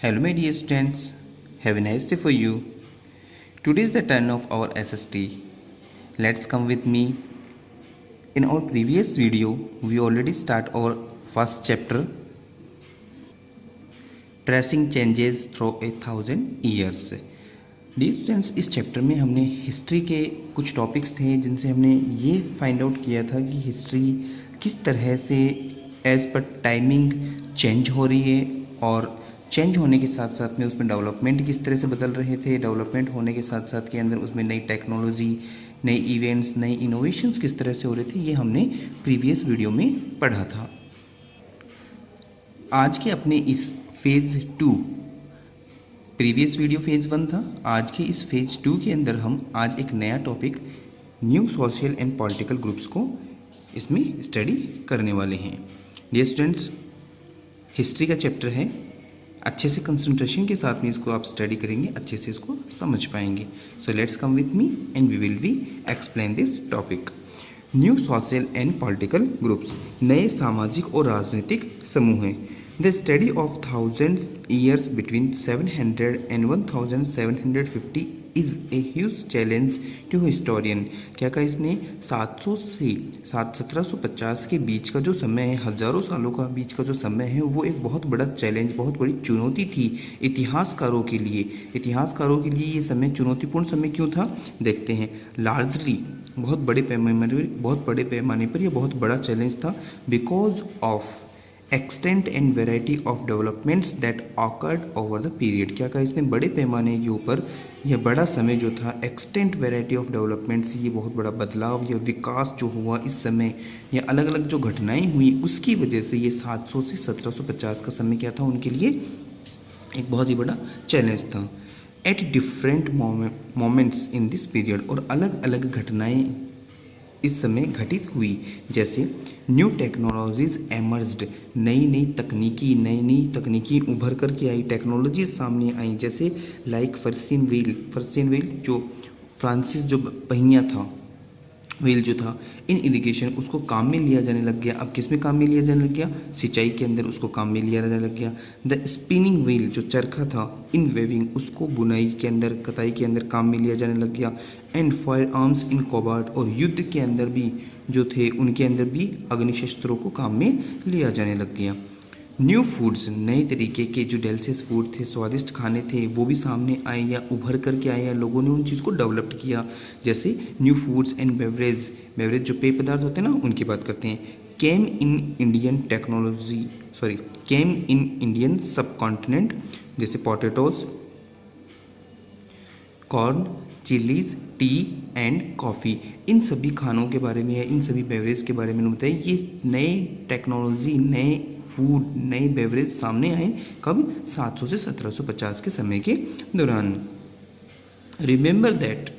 Hello, my dear students. Have a nice day for you. Today is the turn of our SST. Let's come with me. In our previous video, we already start our first chapter, Tracing Changes Through 1000 Years. Dear students, इस chapter में हमने history के कुछ topics थे जिनसे हमने ये find out किया था कि हिस्ट्री किस तरह से एज पर टाइमिंग चेंज हो रही है और चेंज होने के साथ साथ में उसमें डेवलपमेंट किस तरह से बदल रहे थे। डेवलपमेंट होने के साथ साथ के अंदर उसमें नई टेक्नोलॉजी, नई इवेंट्स, नई इनोवेशंस किस तरह से हो रहे थे, ये हमने प्रीवियस वीडियो में पढ़ा था। आज के अपने इस फेज़ 2, प्रीवियस वीडियो फेज़ 1 था, आज के इस फेज़ 2 के अंदर हम आज एक नया topic new social and political groups को इसमें स्टडी करने वाले हैं। डियर स्टूडेंट्स, हिस्ट्री का चैप्टर है, अच्छे से कंसंट्रेशन के साथ में इसको आप स्टडी करेंगे, अच्छे से इसको समझ पाएंगे। So let's come with me and we will be explain this topic. New social and political groups, नए सामाजिक और राजनीतिक समूह हैं। The study of thousands years between 700 and 1750 is a huge challenge to historian. क्या कहा इसने, 700 से 1750 के बीच का जो समय है, हज़ारों सालों का बीच का जो समय है, वो एक बहुत बड़ा चैलेंज, बहुत बड़ी चुनौती थी इतिहासकारों के लिए। इतिहासकारों के लिए ये समय चुनौतीपूर्ण समय क्यों था, देखते हैं। लार्जली बहुत बड़े पैमाने पर यह बहुत बड़ा चैलेंज था because of extent and variety of developments that awkward over the period. क्या कहा इसने, बड़े पैमाने के ऊपर यह बड़ा समय जो था, एक्सटेंट वेराइटी ऑफ डेवलपमेंट्स, ये बहुत बड़ा बदलाव या विकास जो हुआ इस समय, या अलग अलग जो घटनाएं हुई उसकी वजह से ये 700 से 1750 का समय क्या था, उनके लिए एक बहुत ही बड़ा चैलेंज था। At different moments in this period, और अलग अलग घटनाएं इस समय घटित हुई, जैसे न्यू टेक्नोलॉजीज एमर्ज्ड, नई नई तकनीकी उभर कर के आई, टेक्नोलॉजी सामने आई, जैसे लाइक फर्सियन व्हील जो फ्रांसिस जो पहिया था, व्हील जो था, इन इरिगेशन उसको काम में लिया जाने लग गया। अब किस में काम में लिया जाने लग गया, सिंचाई के अंदर उसको काम में लिया जाने लग गया। द स्पिनिंग व्हील जो चरखा था, इन वेविंग उसको बुनाई के अंदर, कताई के अंदर काम में लिया जाने लग गया। And fire arms in combat, और युद्ध के अंदर भी जो थे उनके अंदर भी अग्निशस्त्रों को काम में लिया जाने लग गया। न्यू फूड्स, नए तरीके के जो डेलिशियस फूड थे, स्वादिष्ट खाने थे, वो भी सामने आए या उभर करके आए, या लोगों ने उन चीज़ को डेवलप किया। जैसे न्यू फूड्स एंड बेवरेज जो पेय पदार्थ होते हैं ना, उनकी बात करते हैं। Came in Indian subcontinent, जैसे potatoes, corn, chillies, tea and coffee, इन सभी खानों के बारे में या इन सभी बेवरेज के बारे में बताइए। ये नए टेक्नोलॉजी, नए फूड, नए बेवरेज सामने आए कब, 700 से 1750 के समय के दौरान। Remember that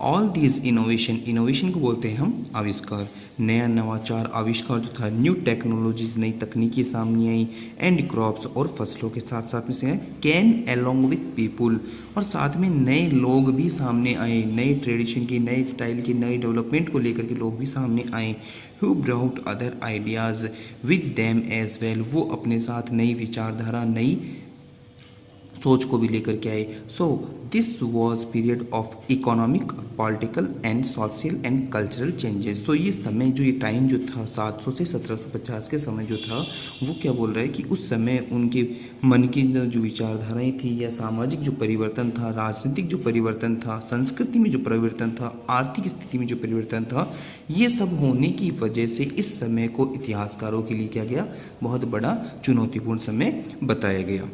all these innovation को बोलते हैं हम आविष्कार, नया नवाचार, आविष्कार जो था, न्यू टेक्नोलॉजीज, नई तकनीकी सामने आई, एंड क्रॉप्स, और फसलों के साथ साथ में से कैन अलोंग विथ पीपुल, और साथ में नए लोग भी सामने आए, नए ट्रेडिशन की, नए स्टाइल की, नए डेवलपमेंट को लेकर के लोग भी सामने आए। Who brought other ideas with them as well, वो अपने साथ नई विचारधारा, नई सोच को भी लेकर के आए। So this was period of economic, political and social and cultural changes. तो ये समय जो, ये टाइम जो था 700 से 1750 के समय जो था, वो क्या बोल रहा है कि उस समय उनके मन की जो विचारधाराएं थी, या सामाजिक जो परिवर्तन था, राजनीतिक जो परिवर्तन था, संस्कृति में जो परिवर्तन था, आर्थिक स्थिति में जो परिवर्तन था, ये सब होने की वजह से इस समय को इतिहासकारों के लिए क्या गया, बहुत बड़ा चुनौतीपूर्ण समय बताया गया।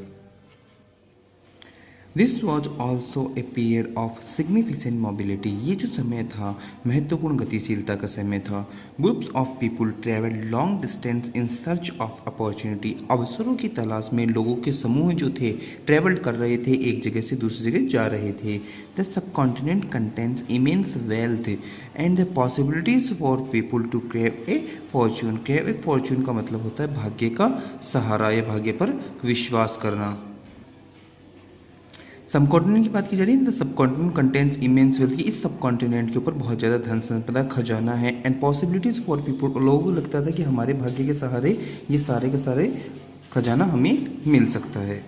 This was also a period of significant mobility, ये जो समय था महत्वपूर्ण गतिशीलता का समय था। Groups of people travel long distance in search of opportunity, अवसरों की तलाश में लोगों के समूह जो थे ट्रेवल कर रहे थे, एक जगह से दूसरी जगह जा रहे थे। The subcontinent contains immense wealth and the possibilities for people to carve a fortune. Carve a fortune का मतलब होता है भाग्य का सहारा, या भाग्य पर विश्वास करना। सब कॉन्टिनेंट की बात की जा रही है, the sub continent contains immense wealth, इस सब कॉन्टिनेंट के ऊपर बहुत ज़्यादा धन संपदा, खजाना है। एंड पॉसिबिलिटीज़ फॉर पीपल, लोगों को लगता था कि हमारे भाग्य के सहारे ये सारे के सारे खजाना हमें मिल सकता है।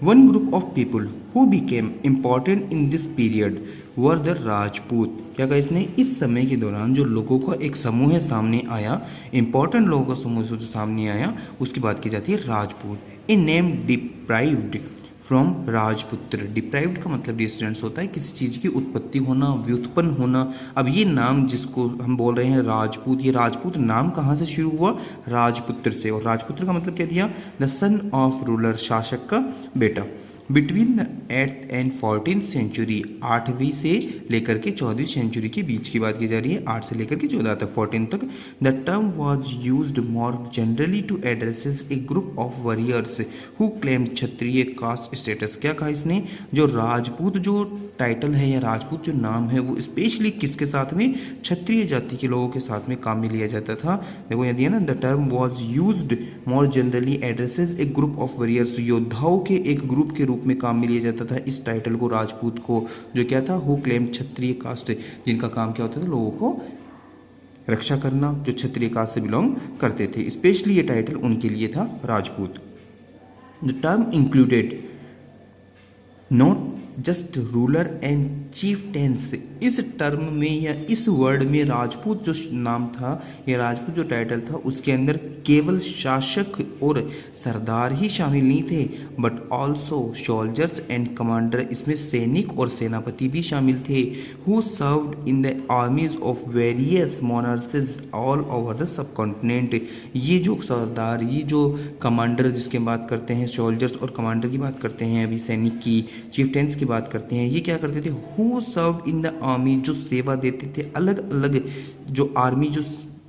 One group of people who became important in this period were the Rajput. क्या कहा इसने, इस समय के दौरान जो लोगों का एक समूह है सामने आया, इंपॉर्टेंट लोगों का समूह जो सामने आया, उसकी बात की जाती है Rajput. A name deprived from राजपुत्र। डिप्राइव्ड का मतलब डिस्टेंस होता है किसी चीज़ की उत्पत्ति होना, व्युत्पन्न होना। अब ये नाम जिसको हम बोल रहे हैं राजपूत, ये राजपूत नाम कहाँ से शुरू हुआ, राजपुत्र से। और राजपुत्र का मतलब क्या दिया, द सन ऑफ रूलर, शासक का बेटा। Between the 8th and 14th century, 8वीं से लेकर के 14वीं सेंचुरी के बीच की बात की जा रही है, 8 से लेकर के 14 तक, 14 तक। The term was used more generally to addresses a group of warriors who claim Kshatriya caste status. क्या कहा इसने, जो राजपूत जो टाइटल है या राजपूत जो नाम है वो स्पेशली किसके साथ में, क्षत्रिय जाति के लोगों के साथ में काम में लिया जाता था। देखो यहाँ दिया ना, the term was used more generally addresses a group of warriors, योद्धाओं के एक ग्रुप के रूप में काम में लिया जाता था इस टाइटल को, राजपूत को, जो क्या था, हु क्लेम क्षत्रिय कास्ट, जिनका काम क्या होता था, लोगों को रक्षा करना, जो क्षत्रिय कास्ट से बिलोंग करते थे। स्पेशली ये टाइटल उनके लिए था, Rajput. The term included not just ruler and chieftains. इस टर्म में या इस वर्ड में राजपूत जो नाम था या राजपूत जो टाइटल था उसके अंदर केवल शासक और सरदार ही शामिल नहीं थे, but also soldiers and commander, इसमें सैनिक और सेनापति भी शामिल थे, who served in the armies of various monarchies all over the subcontinent. ये जो सरदार, ये जो कमांडर जिसकी बात करते हैं, सोल्जर्स और कमांडर की बात करते हैं, अभी सैनिक की, चीफटेंस की बात करते हैं, ये क्या करते थे, who served in the army, जो सेवा देते थे, अलग अलग जो आर्मी जो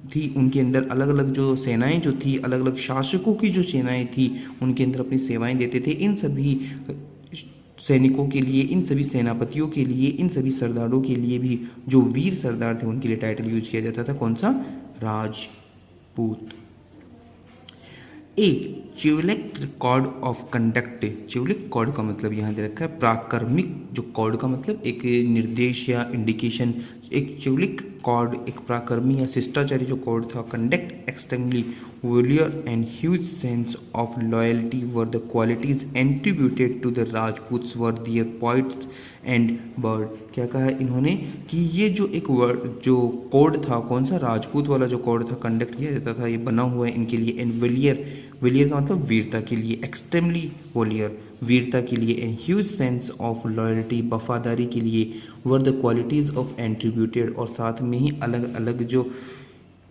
थी उनके अंदर अलग अलग जो सेनाएं जो थी, अलग अलग शासकों की जो सेनाएं थी उनके अंदर अपनी सेवाएं देते थे। इन सभी सैनिकों के लिए, इन सभी सेनापतियों के लिए, इन सभी सरदारों के लिए भी, जो वीर सरदार थे उनके लिए टाइटल यूज किया जाता था, कौन सा, राजपूत। ए चिवलिक कोड ऑफ कंडक्ट। चिवलिक कोड का मतलब यहाँ दे रखा है प्राक्रमिक, जो कोड का मतलब एक निर्देश या इंडिकेशन, एक चिवलिक कोड एक प्राक्रमी या शिष्टाचारी जो कोड था। Conduct extremely valour and huge sense of loyalty were the qualities attributed to the Rajputs were their points and bird. क्या कहा है इन्होंने कि ये जो एक वर्ड जो कोड था, कौन सा, राजपूत वाला जो कोड था, कंडक्ट किया जाता था, ये बना हुआ है इनके लिए। एंड वॉलियर, वॉलियर का मतलब वीरता के लिए, एक्सट्रीमली वॉलियर वीरता के लिए, and huge sense of loyalty वफादारी के लिए, वर द क्वालिटीज ऑफ एट्रीब्यूटेड, और साथ में ही अलग अलग जो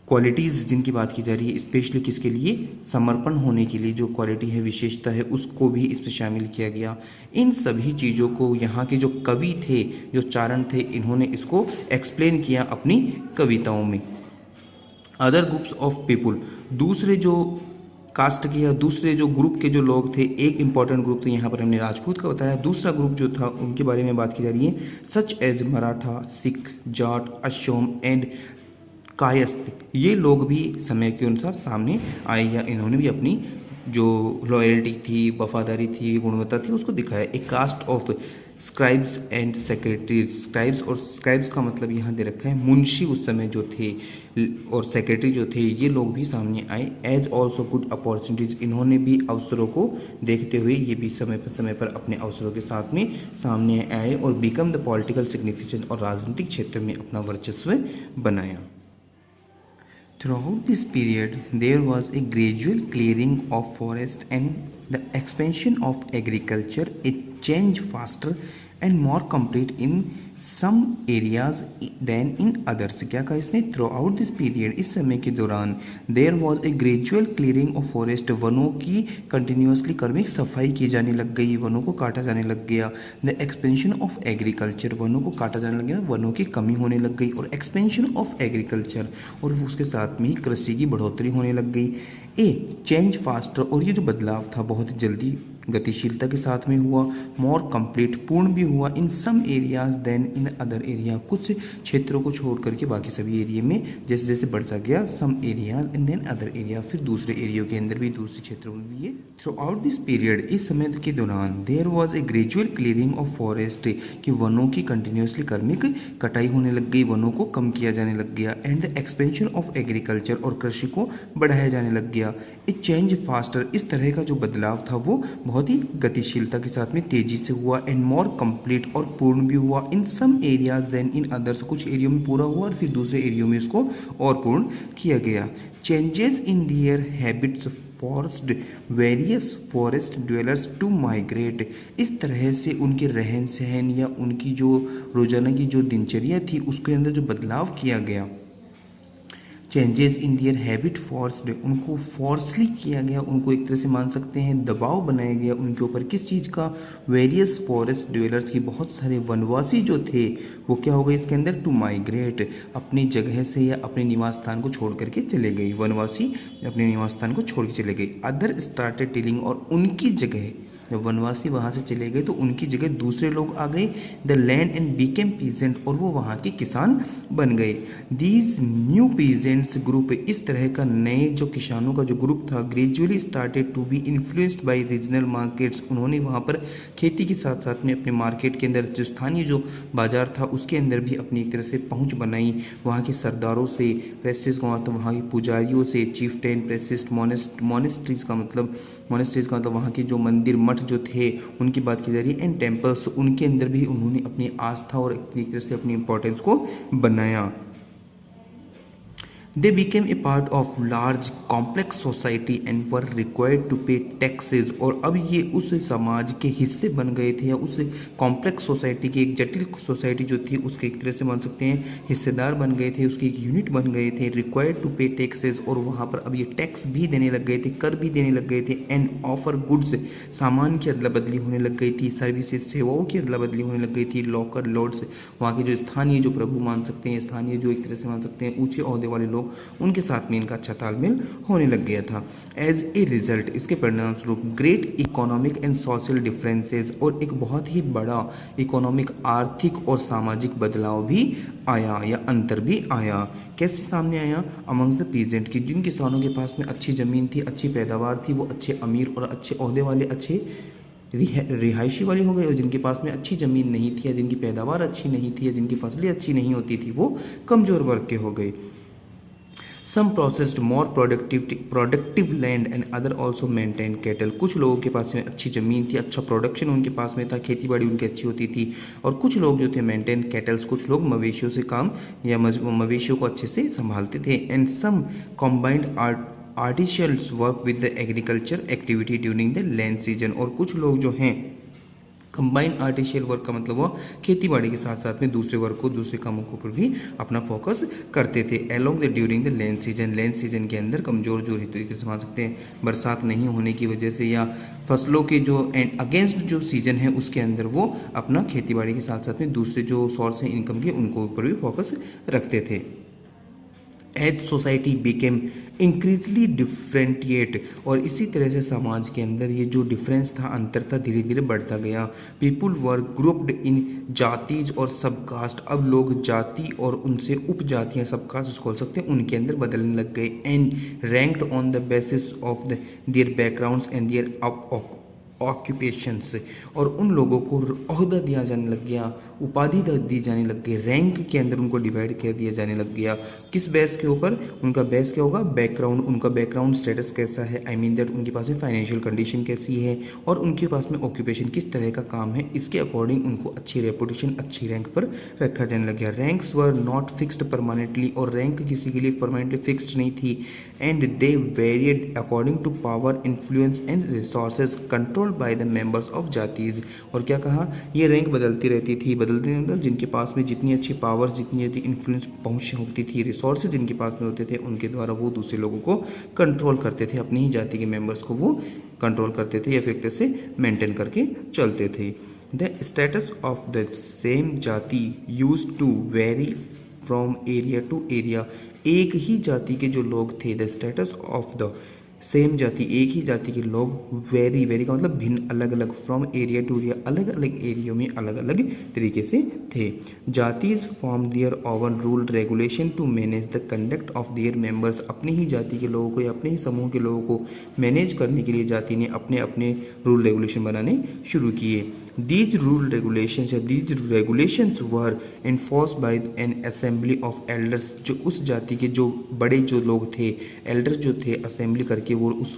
क्वालिटीज़ जिनकी बात की जा रही है, स्पेशली किसके लिए, समर्पण होने के लिए जो क्वालिटी है, विशेषता है, उसको भी इसमें शामिल किया गया। इन सभी चीज़ों को यहाँ के जो कवि थे, जो चारण थे, इन्होंने इसको एक्सप्लेन किया अपनी कविताओं में। अदर ग्रुप्स ऑफ पीपुल, दूसरे जो कास्ट के या दूसरे जो ग्रुप के जो लोग थे, एक इंपॉर्टेंट ग्रुप तो यहाँ पर हमने राजपूत का बताया, दूसरा ग्रुप जो था उनके बारे में बात की जा रही है, such as Maratha, Sikh, Jat, Ahom and Kayastha. ये लोग भी समय के अनुसार सामने आए या इन्होंने भी अपनी जो लॉयल्टी थी, वफादारी थी, गुणवत्ता थी, उसको दिखाया। A caste of scribes and secretaries. Scribes, और स्क्राइब्स का मतलब यहाँ दे रखा है मुंशी उस समय जो थे, और सेक्रेटरी जो थे, ये लोग भी सामने आए। एज ऑल्सो गुड अपॉर्चुनिटीज, इन्होंने भी अवसरों को देखते हुए ये भी समय पर अपने अवसरों के साथ में सामने आए और बिकम द पॉलिटिकल सिग्निफिकेंस, और राजनीतिक क्षेत्र में अपना वर्चस्व बनाया। Throughout this period, there was a gradual clearing of forest and the expansion of agriculture, a change faster and more complete in some areas than in others। क्या कहा इसने, throughout this period, इस समय के दौरान, there was a gradual clearing of forest, वनों की continuously क्रमिक सफाई की जाने लग गई, वनों को काटा जाने लग गया। the expansion of agriculture, वनों को काटा जाने लग गया, वनों की कमी होने लग गई, और expansion of agriculture, और उसके साथ में ही कृषि की बढ़ोतरी होने लग गई। ए चेंज फास्टर, और ये जो बदलाव था बहुत जल्दी गतिशीलता के साथ में हुआ। मोर कंप्लीट, पूर्ण भी हुआ। In some areas then in other area, कुछ क्षेत्रों को छोड़ करके बाकी सभी एरिया में जैसे जैसे बढ़ता गया। Some areas and then other area, फिर दूसरे एरिया के अंदर भी, दूसरे क्षेत्रों में भी ये। थ्रू आउट दिस पीरियड, इस समय के दौरान, there was a gradual clearing of forest, कि वनों की कंटिन्यूसली क्रमिक कटाई होने लग गई, वनों को कम किया जाने लग गया। And the expansion of agriculture, और कृषि को बढ़ाया जाने लग गया। ए चेंज फास्टर, इस तरह का जो बदलाव था वो बहुत ही गतिशीलता के साथ में तेजी से हुआ, एंड मोर कंप्लीट और पूर्ण भी हुआ in some areas then in others, कुछ एरियो में पूरा हुआ और फिर दूसरे एरियो में इसको और पूर्ण किया गया। Changes in their habits forced various forest dwellers to migrate, इस तरह से उनके रहन सहन या उनकी जो रोजाना की जो दिनचर्या थी उसके अंदर जो बदलाव किया गया। Changes in their habit forced, उनको फोर्सली किया गया, उनको एक तरह से मान सकते हैं दबाव बनाया गया उनके ऊपर, किस चीज़ का, वेरियस फॉरेस्ट ड्वेलर्स की, बहुत सारे वनवासी जो थे वो क्या हो गए इसके अंदर, टू माइग्रेट, अपनी जगह से या अपने निवास स्थान को छोड़ करके चले गए, वनवासी अपने निवास स्थान को छोड़ के चले गए। अदर स्टार्टेड टिलिंग, और उनकी जगह जब वनवासी वहाँ से चले गए तो उनकी जगह दूसरे लोग आ गए, the land and Beckham peasant, और वो वहाँ के किसान बन गए। दीज न्यू पीजेंट्स ग्रुप, इस तरह का नए जो किसानों का जो ग्रुप था, gradually started to be influenced by regional markets, उन्होंने वहाँ पर खेती के साथ साथ में अपने मार्केट के अंदर जो स्थानीय जो बाजार था उसके अंदर भी अपनी एक तरह से पहुँच बनाई, वहाँ के सरदारों से, प्रेसिस वहाँ के पुजारियों से, चीफ टेन प्रेसिस्ट, मोनेस्ट्रीज का मतलब वहाँ के जो मंदिर मठ जो थे उनकी बात की जा रही है, एंड टेम्पल्स, उनके अंदर भी उन्होंने अपनी आस्था और एक तरह से अपनी इंपॉर्टेंस को बनाया। They became a part of large complex society and were required to pay taxes, और अब ये उस समाज के हिस्से बन गए थे या उस कॉम्प्लेक्स सोसाइटी की, एक जटिल सोसाइटी जो थी उसके एक तरह से मान सकते हैं हिस्सेदार बन गए थे, उसकी एक यूनिट बन गए थे। रिक्वायर्ड टू पे टैक्सेस, और वहाँ पर अब ये टैक्स भी देने लग गए थे, कर भी देने लग गए थे, एंड ऑफर गुड्स, सामान की अदला बदली होने लग गई थी, सर्विसेज, सेवाओं की अदला बदली होने लग गई थी। लॉकर लॉर्ड्स, वहाँ के जो स्थानीय जो प्रभु मान सकते हैं, स्थानीय जो एक तरह से मान सकते हैं ऊंचे ओहदे वाले लोग, उनके साथ में इनका अच्छा तालमेल होने लग गया था। एज ए रिजल्ट, इसके परिणाम स्वरूप great economic and social differences, और एक बहुत ही बड़ा इकोनॉमिक, आर्थिक और सामाजिक बदलाव भी आया या अंतर भी आया। कैसे सामने आया, अमंग्स द पीजेंट, की जिन किसानों के पास में अच्छी ज़मीन थी, अच्छी पैदावार थी, वो अच्छे अमीर और अच्छे ओहदे वाले, अच्छे रिहायशी वाले हो गए, और जिनके पास में अच्छी ज़मीन नहीं थी या जिनकी पैदावार अच्छी नहीं थी या जिनकी फसलें अच्छी नहीं होती थी वो कमज़ोर वर्ग के हो गए। Some processed more productive land and other also maintain cattle, कुछ लोगों के पास में अच्छी ज़मीन थी, अच्छा प्रोडक्शन उनके पास में था, खेती बाड़ी उनकी अच्छी होती थी, और कुछ लोग जो थे मेंटेन कैटल्स, कुछ लोग मवेशियों से काम या मवेशियों को अच्छे से संभालते थे। And some combined artisanals work with the agriculture activity during the lean season, और कुछ लोग जो हैं कंबाइंड आर्टिशियल वर्क का मतलब हुआ खेती बाड़ी के साथ साथ में दूसरे वर्क को, दूसरे कामों के ऊपर भी अपना फोकस करते थे। Along the during the lean season के अंदर कमजोर जो ऋतु समझ सकते हैं, बरसात नहीं होने की वजह से या फसलों के जो अगेंस्ट जो सीजन है उसके अंदर वो अपना खेती बाड़ी के साथ साथ में दूसरे जो सोर्स हैं इनकम के उनको ऊपर भी फोकस रखते थे। As society became increasingly differentiate, और इसी तरह से समाज के अंदर ये जो डिफरेंस था, अंतर था, धीरे धीरे बढ़ता गया। पीपुल वर ग्रुप्ड इन जातीज और सब कास्ट, अब लोग जाति और उनसे उपजातियाँ, सब कास्ट खोल सकते हैं, उनके अंदर बदलने लग गए। And ranked on the basis of the their backgrounds and their occupations, और उन लोगों को ओहदा दिया जाने लग गया, उपाधि दी जाने लग गई, रैंक के अंदर उनको डिवाइड कर दिया जाने लग गया। किस बेस के ऊपर, उनका बेस क्या होगा, बैकग्राउंड, उनका बैकग्राउंड स्टेटस कैसा है, आई मीन दैट उनके पास में फाइनेंशियल कंडीशन कैसी है, और उनके पास में ऑक्यूपेशन किस तरह का काम है, इसके अकॉर्डिंग उनको अच्छी रेपुटेशन, अच्छी रैंक पर रखा जाने लग गया। Ranks were not fixed permanently, और रैंक किसी के लिए परमानेंटली फिक्स्ड नहीं थी। And they varied according to power, influence and resources control by the members of जातीज, और क्या कहा, ये रैंक बदलती रहती थी, बदलती मतलब जिनके पास में जितनी अच्छी पावर्स, जितनी अच्छी इन्फ्लुएंस पहुंच होती थी, रिसोर्सेज जिनके पास में होते थे, उनके द्वारा वो दूसरे लोगों को कंट्रोल करते थे, अपनी ही जाति के मेंबर्स को वो कंट्रोल करते थे या फिर एक तरह से मेंटेन करके चलते थे। The status of the same जाति used to vary from area to area, एक ही जाति के जो लोग थे, the status of the same जाति, एक ही जाति के लोग वेरी का मतलब भिन्न, अलग अलग, फ्रॉम एरिया टू एरिया, अलग अलग एरियो में अलग अलग तरीके से थे। जातिज form their own rule regulation to manage the conduct of their members, अपनी ही जाति के लोगों को या अपने ही समूह के लोगों को मैनेज करने के लिए जाति ने अपने अपने रूल रेगुलेशन बनाने शुरू किए। दीज रूल रेगुलेशंस या these regulations were enforce by an assembly of elders, जो उस जाति के जो बड़े जो लोग थे, एल्डर्स जो थे, असेंबली करके वो उस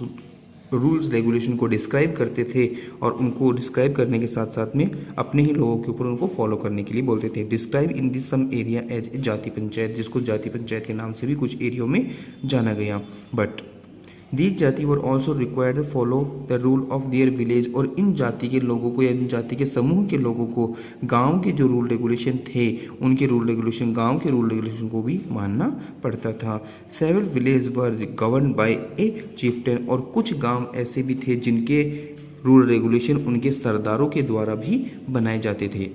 रूल्स रेगुलेशन को डिस्क्राइब करते थे और उनको डिस्क्राइब करने के साथ साथ में अपने ही लोगों के ऊपर उनको फॉलो करने के लिए बोलते थे। Describe in this some area as a jati panchayat, जिसको जाति पंचायत के नाम से भी कुछ एरियो में जाना गया। बट दीज जाति were also required follow the rule of their village, और इन जाति के लोगों को या इन जाति के समूह के लोगों को गांव के जो रूल रेगुलेशन थे, उनके रूल रेगुलेशन, गांव के रूल रेगुलेशन को भी मानना पड़ता था। Several village were govern by a chieftain, और कुछ गांव ऐसे भी थे जिनके रूल रेगुलेशन उनके सरदारों के द्वारा भी बनाए जाते थे,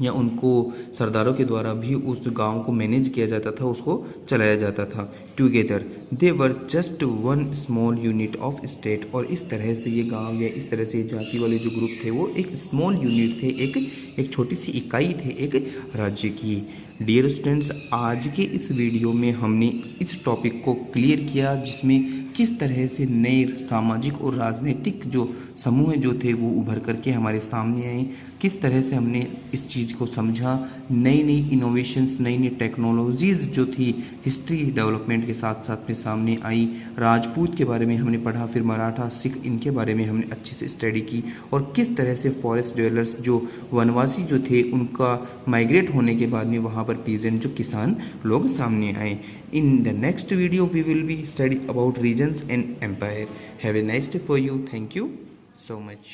या उनको सरदारों के द्वारा भी उस गांव को मैनेज किया जाता था, उसको चलाया जाता था। Together they were just one small unit of state, और इस तरह से ये गांव या इस तरह से जाति वाले जो ग्रुप थे वो एक स्मॉल यूनिट थे, एक छोटी सी इकाई थे एक राज्य की। डियर स्टूडेंट्स, आज के इस वीडियो में हमने इस टॉपिक को क्लियर किया, जिसमें किस तरह से नए सामाजिक और राजनीतिक जो समूह जो थे वो उभर करके हमारे सामने आए, किस तरह से हमने इस चीज़ को समझा, नई नई इनोवेशंस, नई नई टेक्नोलॉजीज़ जो थी हिस्ट्री डेवलपमेंट के साथ साथ में सामने आई। राजपूत के बारे में हमने पढ़ा, फिर मराठा, सिख, इनके बारे में हमने अच्छे से स्टडी की, और किस तरह से फॉरेस्ट ड्वेलर्स जो वनवासी जो थे उनका माइग्रेट होने के बाद में वहाँ पर पीजेंट जो किसान लोग सामने आए। In the next video we will be study about regions and empire. Have a nice day for you. Thank you so much.